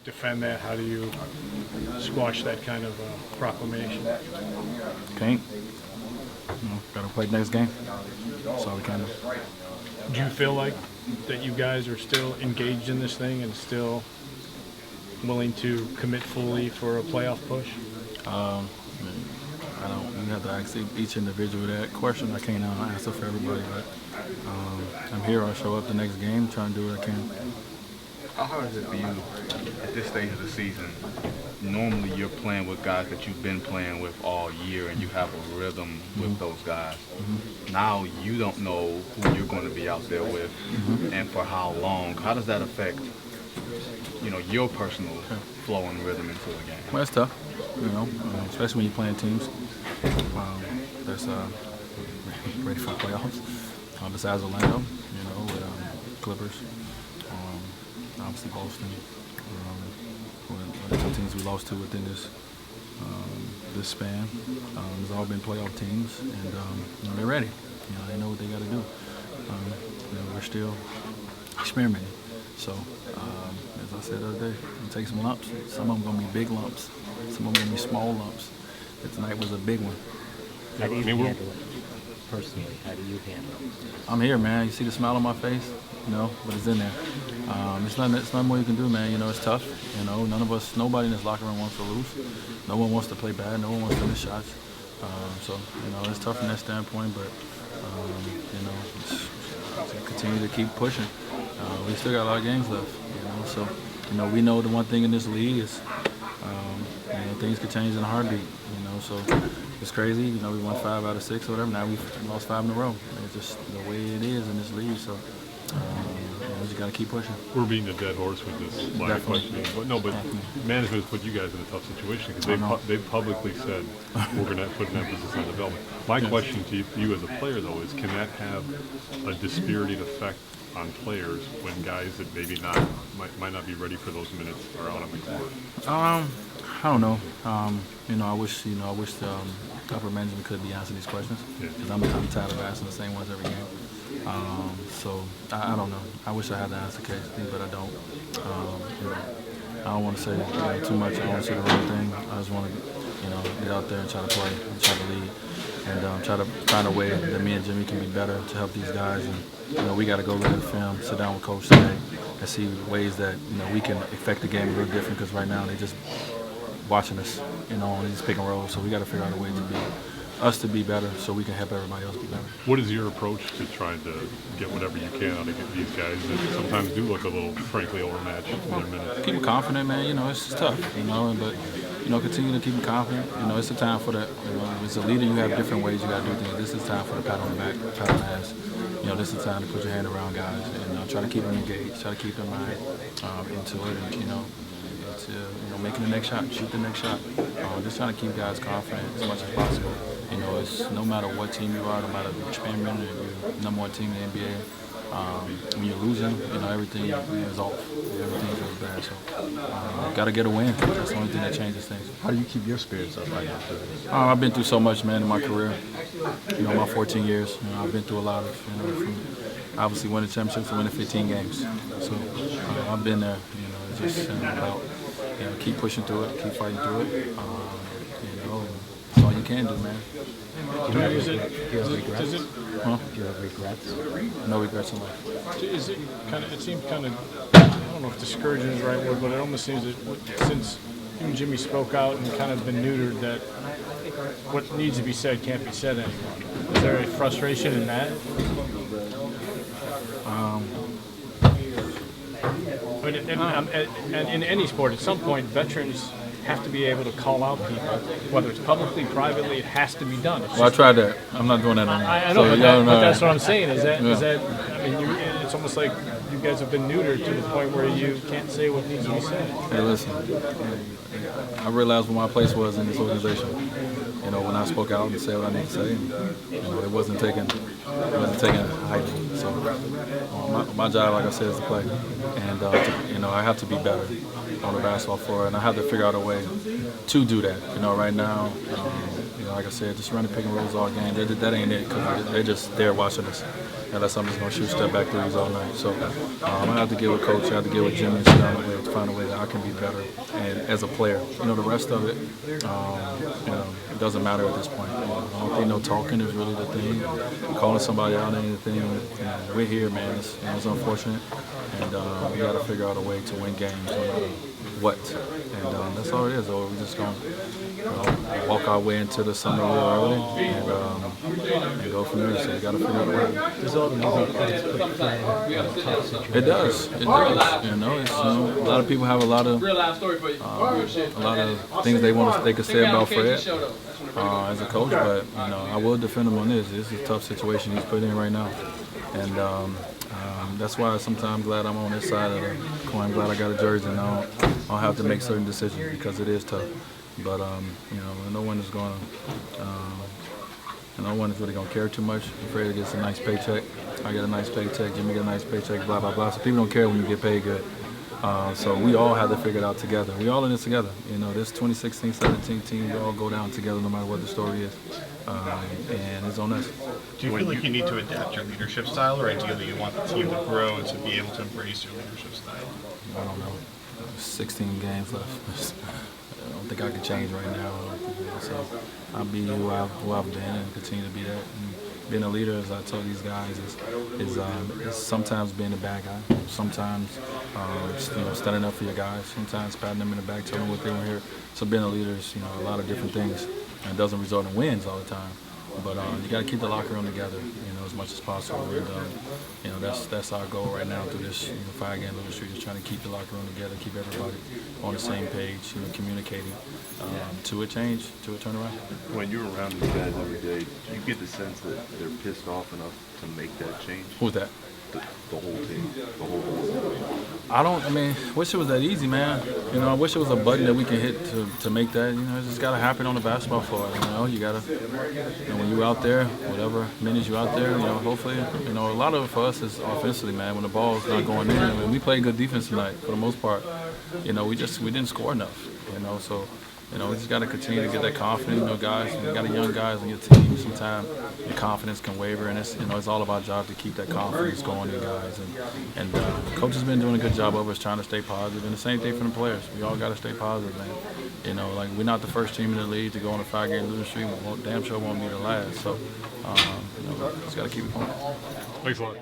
defend that? How do you squash that kind of proclamation? Can't. Got to play the next game. That's all we can do. Do you feel like that you guys are still engaged in this thing and still willing to commit fully for a playoff push? I don't. You have to ask each individual that question. I can't answer for everybody, but I'm here. I'll show up the next game, try and do what I can. How hard is it for you at this stage of the season? Normally you're playing with guys that you've been playing with all year and you have a rhythm with those guys. Now you don't know who you're going to be out there with and for how long. How does that affect, your personal flow and rhythm into a game? Well, it's tough, especially when you're playing teams that's ready for playoffs. Besides Orlando, with Clippers, obviously Boston. The two teams we lost to within this span. It's all been playoff teams, and they're ready. They know what they got to do. We're still experimenting. So, as I said the other day, we'll take some lumps. Some of them going to be big lumps. Some of them going to be small lumps. But tonight was a big one. How do you handle it? Personally, how do you handle it? I'm here, man. You see the smile on my face? But it's in there. It's nothing more you can do, man. It's tough. Nobody in this locker room wants to lose. No one wants to play bad. No one wants to miss shots. So, it's tough from that standpoint, but, just continue to keep pushing. We still got a lot of games left, so, we know the one thing in this league is, things could change in a heartbeat, so it's crazy. We won 5 out of 6 or whatever. Now we've lost 5 in a row. It's just the way it is in this league, so. We just got to keep pushing. We're beating a dead horse with this line of questioning. But management has put you guys in a tough situation because they've publicly said we're going to put an emphasis on development. My question to you as a player, though, is can that have a dispiriting effect on players when guys that maybe might not be ready for those minutes are out on the court? I don't know. I wish the upper management could be answering these questions because I'm tired of asking the same ones every game. So I don't know. I wish I had the answer case, but I don't. I don't want to say too much. I don't want to say the wrong thing. I just want to, get out there and try to play, and try to lead, and try to find a way that me and Jimmy can be better to help these guys. And we got to go look at the film, sit down with Coach today, and see ways that we can affect the game a little different. Because right now they just watching us, on these pick and rolls. So we got to figure out a way to be better, so we can help everybody else be better. What is your approach to trying to get whatever you can out of these guys that sometimes do look a little, frankly, overmatched in their minutes? Keep them confident, man. It's just tough, but continue to keep them confident. It's a time for that. As a leader, you have different ways you got to do things. This is time for the pat on the back, pat on the ass. This is time to put your hand around guys and try to keep them engaged, try to keep their mind into it, and making the next shot, shoot the next shot. Just trying to keep guys confident as much as possible. It's no matter what team you are, no matter which champion, if you're number 1 team in the NBA, when you're losing, everything is off. Everything feels bad. So, got to get a win. That's the only thing that changes things. How do you keep your spirits up right now? I've been through so much, man, in my career. My 14 years. I've been through a lot of, from obviously winning championships to winning 15 games. So I've been there. It's just about keep pushing through it, keep fighting through it. That's all you can do, man. Do you have regrets? Huh? Do you have regrets? No regrets in life. Is it kind of? It seems kind of. I don't know if discouraging is the right word, but it almost seems that since you and Jimmy spoke out and kind of been neutered, that what needs to be said can't be said anymore. Is there a frustration in that? And in any sport, at some point, veterans have to be able to call out people, whether it's publicly, privately. It has to be done. I tried that. I'm not doing that anymore. I know, but that's what I'm saying. Is that? I mean, it's almost like you guys have been neutered to the point where you can't say what needs to be said. Hey, listen. I realized what my place was in this organization. When I spoke out and said what I need to say, it wasn't taken lightly. So my job, like I said, is to play, and I have to be better on the basketball floor, and I have to figure out a way to do that. Right now, like I said, just running pick and rolls all game. That ain't it, because they're just there watching us. unless I'm just going to shoot step back threes all night. So I'm going to have to get with coach, I have to get with Jimmy and sit down and find a way that I can be better and as a player. You know, the rest of it, you know, it doesn't matter at this point. I don't think no talking is really the thing. Calling somebody out ain't the thing. We're here, man. It's unfortunate, and we got to figure out a way to win games no matter what. And that's all it is. Or we're just going to walk our way into the summer real early and go from there. So we got to figure out a way. Does all the moving parts put the plan in a tough situation? It does. It does. You know, it's, a lot of people have a lot of things they could say about Fred as a coach, but you know, I will defend him on this. This is a tough situation he's put in right now, and that's why sometimes I'm glad I'm on this side of the coin. I'm glad I got a jersey and I don't have to make certain decisions because it is tough. But you know, no one is going to. No one is really going to care too much. Fred gets a nice paycheck. I get a nice paycheck. Jimmy get a nice paycheck, blah, blah, blah. So people don't care when you get paid good. So we all have to figure it out together. We all in this together. You know, this 2016-17 team, we all go down together no matter what the story is. And it's on us. Do you feel like you need to adapt your leadership style, or ideally you want the team to grow and to be able to embrace your leadership style? I don't know. 16 games left. I don't think I can change right now. So I'll be who I've been and continue to be that. And being a leader, as I told these guys, is sometimes being a bad guy. Sometimes you know, standing up for your guys. Sometimes patting them in the back, telling them what they want to hear. So being a leader is, you know, a lot of different things. And it doesn't result in wins all the time. But you got to keep the locker room together, you know, as much as possible. And you know, that's our goal right now through this 5-game losing streak, is trying to keep the locker room together, keep everybody on the same page, you know, communicating to a change, to a turnaround. When you're around these guys every day, do you get the sense that they're pissed off enough to make that change? Who's that? The whole team, the whole board. I mean, wish it was that easy, man. You know, I wish it was a button that we can hit to make that. You know, it just got to happen on the basketball floor. You know, you got to, you know, when you're out there, whatever minutes you're out there, you know, hopefully, you know, a lot of it for us is offensively, man. When the ball's not going in, I mean, we played good defense tonight for the most part. You know, we didn't score enough. You know, so. You know, we just got to continue to get that confidence. You know, guys, you got young guys on your team. Sometimes your confidence can waver, and it's, you know, it's all of our job to keep that confidence going in guys. And the coach has been doing a good job of us trying to stay positive. And the same thing for the players. We all got to stay positive, man. You know, like, we're not the first team in the league to go on a 5-game losing streak. We damn sure won't be the last. So, you know, just got to keep it going. Thanks a lot.